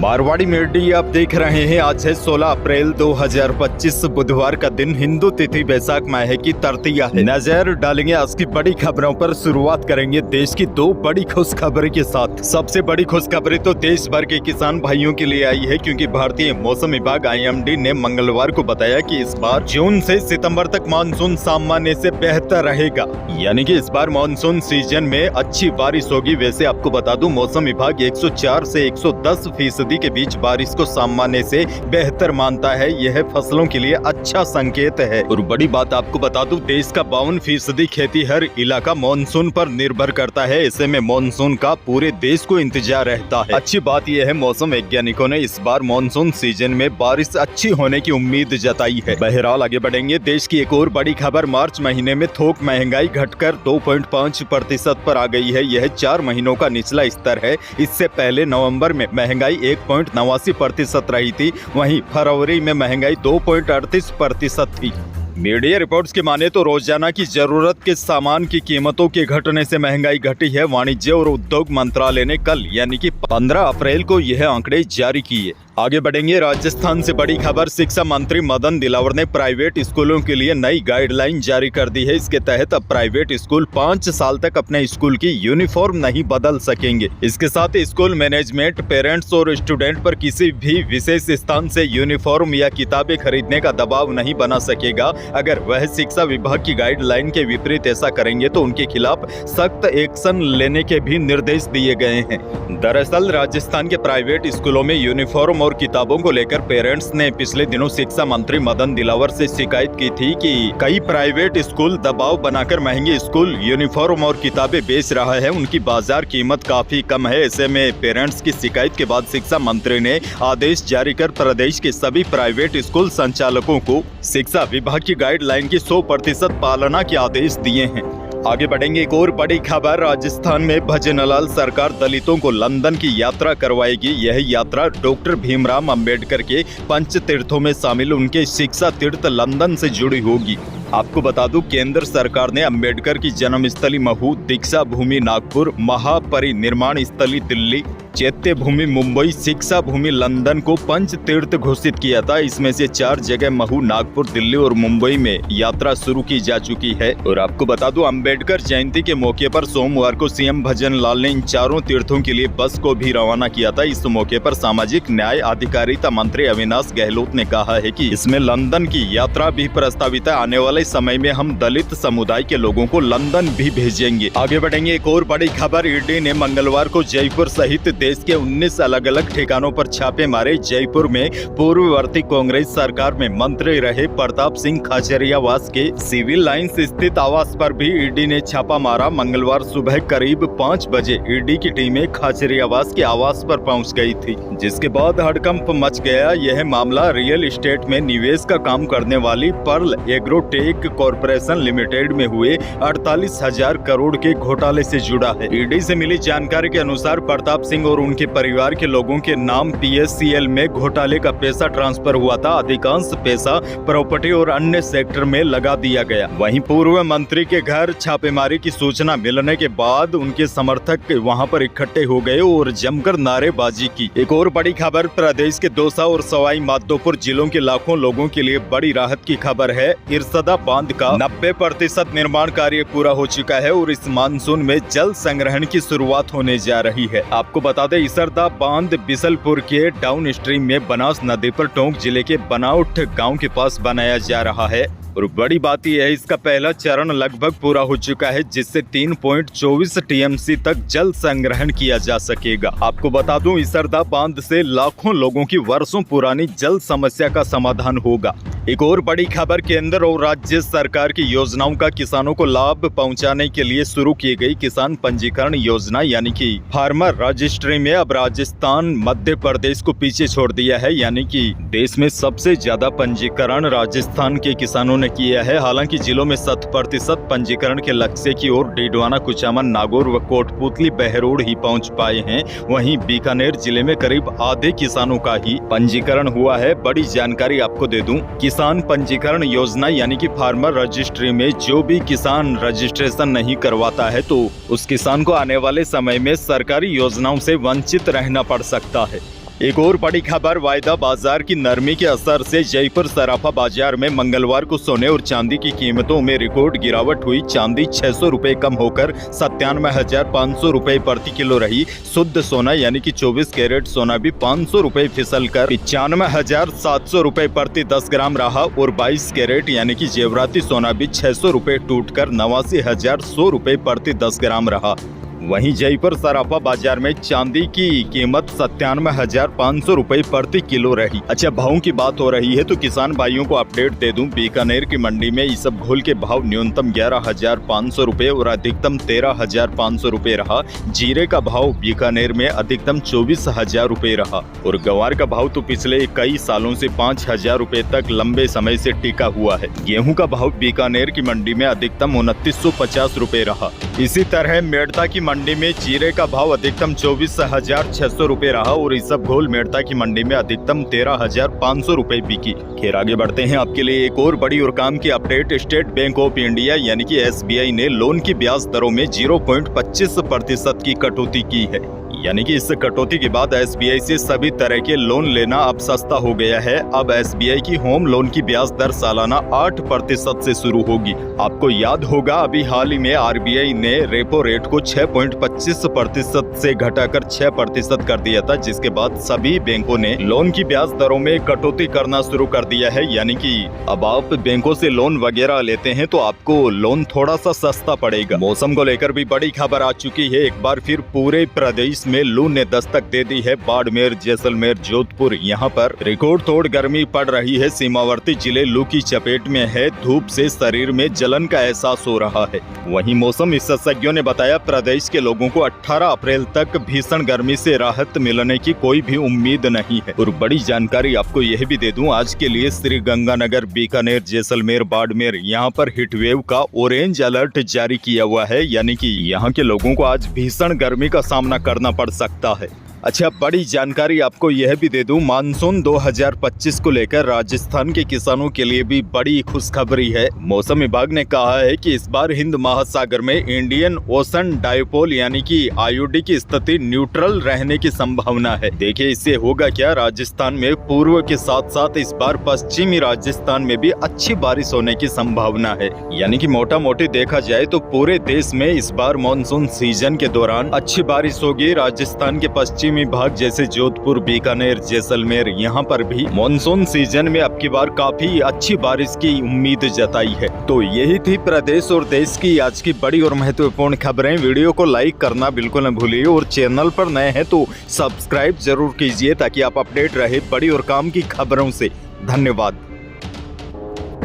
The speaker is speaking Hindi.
मारवाड़ी मीडिया आप देख रहे हैं। आज है 16 अप्रैल 2025 बुधवार का दिन। हिंदू तिथि बैसाख माह की तृतीया है। नजर डालेंगे आज की बड़ी खबरों पर। शुरुआत करेंगे देश की दो बड़ी खुशखबरी के साथ। सबसे बड़ी खुशखबरी तो देश भर के किसान भाइयों के लिए आई है, क्योंकि भारतीय मौसम विभाग IMD ने मंगलवार को बताया कि इस बार जून से सितंबर तक मानसून सामान्य से बेहतर रहेगा, यानी कि इस बार मानसून सीजन में अच्छी बारिश होगी। वैसे आपको बता दूं, मौसम विभाग 104 से 110% के बीच बारिश को सामान्य से बेहतर मानता है। यह फसलों के लिए अच्छा संकेत है। और बड़ी बात आपको बता दूं, देश का 52% खेती हर इलाका मानसून पर निर्भर करता है। ऐसे में मानसून का पूरे देश को इंतजार रहता है। अच्छी बात यह है, मौसम वैज्ञानिकों ने इस बार मानसून सीजन में बारिश अच्छी होने की उम्मीद जताई है। बहरहाल आगे बढ़ेंगे। देश की एक और बड़ी खबर, मार्च महीने में थोक महंगाई घटकर 2.5% पर आ गई है। यह 4 महीनों का निचला स्तर है। इससे पहले नवंबर में महंगाई 1.89% रही थी। वहीं फरवरी में महंगाई 2.38% थी। मीडिया रिपोर्ट्स के माने तो रोजाना की जरूरत के सामान की कीमतों के घटने से महंगाई घटी है। वाणिज्य और उद्योग मंत्रालय ने कल यानी कि 15 अप्रैल को यह आंकड़े जारी किए। आगे बढ़ेंगे। राजस्थान से बड़ी खबर, शिक्षा मंत्री मदन दिलावर ने प्राइवेट स्कूलों के लिए नई गाइडलाइन जारी कर दी है। इसके तहत अब प्राइवेट स्कूल 5 साल तक अपने स्कूल की यूनिफॉर्म नहीं बदल सकेंगे। इसके साथ स्कूल मैनेजमेंट पेरेंट्स और स्टूडेंट पर किसी भी विशेष स्थान से यूनिफॉर्म या किताबें खरीदने का दबाव नहीं बना सकेगा। अगर वह शिक्षा विभाग की गाइडलाइन के विपरीत ऐसा करेंगे तो उनके खिलाफ सख्त एक्शन लेने के भी निर्देश दिए गए हैं। दरअसल राजस्थान के प्राइवेट स्कूलों में यूनिफॉर्म और किताबों को लेकर पेरेंट्स ने पिछले दिनों शिक्षा मंत्री मदन दिलावर से शिकायत की थी कि कई प्राइवेट स्कूल दबाव बनाकर महंगी स्कूल यूनिफॉर्म और किताबें बेच रहा है। उनकी बाजार कीमत काफी कम है। ऐसे में पेरेंट्स की शिकायत के बाद शिक्षा मंत्री ने आदेश जारी कर प्रदेश के सभी प्राइवेट स्कूल संचालकों को शिक्षा विभाग की गाइडलाइन की 100% पालना के आदेश दिए हैं। आगे बढ़ेंगे। एक और बड़ी खबर, राजस्थान में भजनलाल सरकार दलितों को लंदन की यात्रा करवाएगी। यह यात्रा डॉक्टर भीमराव अंबेडकर के पंच तीर्थों में शामिल उनके शिक्षा तीर्थ लंदन से जुड़ी होगी। आपको बता दूं, केंद्र सरकार ने अंबेडकर की जन्मस्थली महू, दीक्षा भूमि नागपुर, महापरिनिर्वाण स्थली दिल्ली, चैत्य भूमि मुंबई, शिक्षा भूमि लंदन को पंच तीर्थ घोषित किया था। इसमें से 4 जगह महू, नागपुर, दिल्ली और मुंबई में यात्रा शुरू की जा चुकी है। और आपको बता दूं, अंबेडकर जयंती के मौके पर सोमवार को CM भजनलाल ने इन चारों तीर्थों के लिए बस को भी रवाना किया था। इस मौके पर सामाजिक न्याय अधिकारिता मंत्री अविनाश गहलोत ने कहा है कि इसमें लंदन की यात्रा भी प्रस्तावित है। आने वाले समय में हम दलित समुदाय के लोगों को लंदन भी भेजेंगे। आगे बढ़ेंगे। एक और बड़ी खबर, ED ने मंगलवार को जयपुर सहित देश के 19 अलग अलग ठिकानों पर छापे मारे। जयपुर में पूर्ववर्ती कांग्रेस सरकार में मंत्री रहे प्रताप सिंह खाचरियावास के सिविल लाइंस स्थित आवास पर भी ED ने छापा मारा। मंगलवार सुबह करीब 5 बजे ED की टीमें खाचरियावास के आवास पर पहुंच गई थी, जिसके बाद हड़कंप मच गया। यह मामला रियल एस्टेट में निवेश का काम करने वाली पर्ल एग्रोटेक कॉर्पोरेशन लिमिटेड में हुए 48,000 करोड़ के घोटाले से जुड़ा है। ED से मिली जानकारी के अनुसार प्रताप सिंह और उनके परिवार के लोगों के नाम PSCL में घोटाले का पैसा ट्रांसफर हुआ था। अधिकांश पैसा प्रॉपर्टी और अन्य सेक्टर में लगा दिया गया। वहीं पूर्व मंत्री के घर छापेमारी की सूचना मिलने के बाद उनके समर्थक वहां पर इकट्ठे हो गए और जमकर नारेबाजी की। एक और बड़ी खबर, प्रदेश के दौसा और सवाई माधोपुर जिलों के लाखों लोगों के लिए बड़ी राहत की खबर है। इरसदा बांध का 90% निर्माण कार्य पूरा हो चुका है और इस मानसून में जल संग्रहण की शुरुआत होने जा रही है। आपको बता दें, इसरदा बांध बिसलपुर के डाउन स्ट्रीम में बनास नदी पर टोंक जिले के बनाउठ गांव के पास बनाया जा रहा है। और बड़ी बात यह है, इसका पहला चरण लगभग पूरा हो चुका है, जिससे 3.24 TMC तक जल संग्रहण किया जा सकेगा। आपको बता दूं, इसरदा बांध से लाखों लोगों की वर्षों पुरानी जल समस्या का समाधान होगा। एक और बड़ी खबर, केंद्र और राज्य सरकार की योजनाओं का किसानों को लाभ पहुंचाने के लिए शुरू की गई किसान पंजीकरण योजना यानी कि फार्मर रजिस्ट्री में अब राजस्थान मध्य प्रदेश को पीछे छोड़ दिया है। यानी कि देश में सबसे ज्यादा पंजीकरण राजस्थान के किसानों ने किया है। हालांकि जिलों में 100% पंजीकरण के लक्ष्य की ओर डीडवाना, कुचामन, नागौर व कोटपुतली, बहरोड ही पहुंच पाए हैं। वहीं बीकानेर जिले में करीब आधे किसानों का ही पंजीकरण हुआ है। बड़ी जानकारी आपको दे दूं, किसान पंजीकरण योजना यानी कि फार्मर रजिस्ट्री में जो भी किसान रजिस्ट्रेशन नहीं करवाता है तो उस किसान को आने वाले समय में सरकारी योजनाओं से वंचित रहना पड़ सकता है। एक और बड़ी खबर, वायदा बाजार की नरमी के असर से जयपुर सराफा बाजार में मंगलवार को सोने और चांदी की कीमतों में रिकॉर्ड गिरावट हुई। चांदी 600 रुपए कम होकर 97,500 रुपए प्रति किलो रही। शुद्ध सोना यानी कि 24 कैरेट सोना भी 500 रुपए फिसल कर 95,700 रुपए प्रति 10 ग्राम रहा और 22 कैरेट यानी कि जेवराती सोना भी 600 रुपए टूटकर 89,100 रुपए प्रति 10 ग्राम रहा। वहीं जयपुर सराफा बाजार में चांदी की कीमत 97,500 रुपए प्रति किलो रही। अच्छा, भावों की बात हो रही है तो किसान भाइयों को अपडेट दे दूं, बीकानेर की मंडी में इसबगोल के भाव न्यूनतम 11,500 रुपए और अधिकतम 13,500 रुपए रहा। जीरे का भाव बीकानेर में अधिकतम 24,000 रुपए रहा और गवार का भाव तो पिछले कई सालों से 5,000 रुपए तक लंबे समय से टिका हुआ है। गेहूं का भाव बीकानेर की मंडी में अधिकतम 2950 रुपए रहा। इसी तरह मेड़ता की मंडी में जीरे का भाव अधिकतम 24,600 रुपए रहा और इसबगोल मेड़ता की मंडी में अधिकतम 13,500 रुपए बिकी। खैर आगे बढ़ते हैं, आपके लिए एक और बड़ी और काम की update. State bank of India यानी कि SBI ने लोन की ब्याज दरों में 0.25% की कटौती की है। यानी कि इस कटौती के बाद SBI से सभी तरह के लोन लेना अब सस्ता हो गया है। अब SBI की होम लोन की ब्याज दर सालाना 8% से शुरू होगी। आपको याद होगा अभी हाल ही में RBI ने रेपो रेट को 6.25% से घटाकर 6% कर दिया था, जिसके बाद सभी बैंकों ने लोन की ब्याज दरों में कटौती करना शुरू कर दिया है। यानी कि अब आप बैंकों से लोन वगैरह लेते हैं तो आपको लोन थोड़ा सा सस्ता पड़ेगा। मौसम को लेकर भी बड़ी खबर आ चुकी है। एक बार फिर पूरे प्रदेश में लू ने दस्तक दे दी है। बाड़मेर, जैसलमेर, जोधपुर, यहाँ पर रिकॉर्ड तोड़ गर्मी पड़ रही है। सीमावर्ती जिले लू की चपेट में है। धूप से शरीर में जलन का एहसास हो रहा है। वहीं मौसम विशेषज्ञों ने बताया प्रदेश के लोगों को 18 अप्रैल तक भीषण गर्मी से राहत मिलने की कोई भी उम्मीद नहीं है। और बड़ी जानकारी आपको यह भी दे दूं, आज के लिए श्री गंगानगर, बीकानेर, जैसलमेर, बाड़मेर यहाँ पर हीटवेव का ऑरेंज अलर्ट जारी किया हुआ है। यानी कि यहाँ के लोगों को आज भीषण गर्मी का सामना करना पड़ सकता है। अच्छा, बड़ी जानकारी आपको यह भी दे दूं, मानसून 2025 को लेकर राजस्थान के किसानों के लिए भी बड़ी खुशखबरी है। मौसम विभाग ने कहा है कि इस बार हिंद महासागर में इंडियन ओशन डायपोल यानी कि IOD की स्थिति न्यूट्रल रहने की संभावना है। देखिए इससे होगा क्या, राजस्थान में पूर्व के साथ साथ इस बार पश्चिमी राजस्थान में भी अच्छी बारिश होने की संभावना है। यानी कि मोटा मोटी देखा जाए तो पूरे देश में इस बार मानसून सीजन के दौरान अच्छी बारिश होगी। राजस्थान के पश्चिमी भाग जैसे जोधपुर, बीकानेर, जैसलमेर यहाँ पर भी मानसून सीजन में अब की बार काफी अच्छी बारिश की उम्मीद जताई है। तो यही थी प्रदेश और देश की आज की बड़ी और महत्वपूर्ण खबरें। वीडियो को लाइक करना बिल्कुल न भूलिए और चैनल पर नए हैं तो सब्सक्राइब जरूर कीजिए ताकि आप अपडेट रहे बड़ी और काम की खबरों से। धन्यवाद।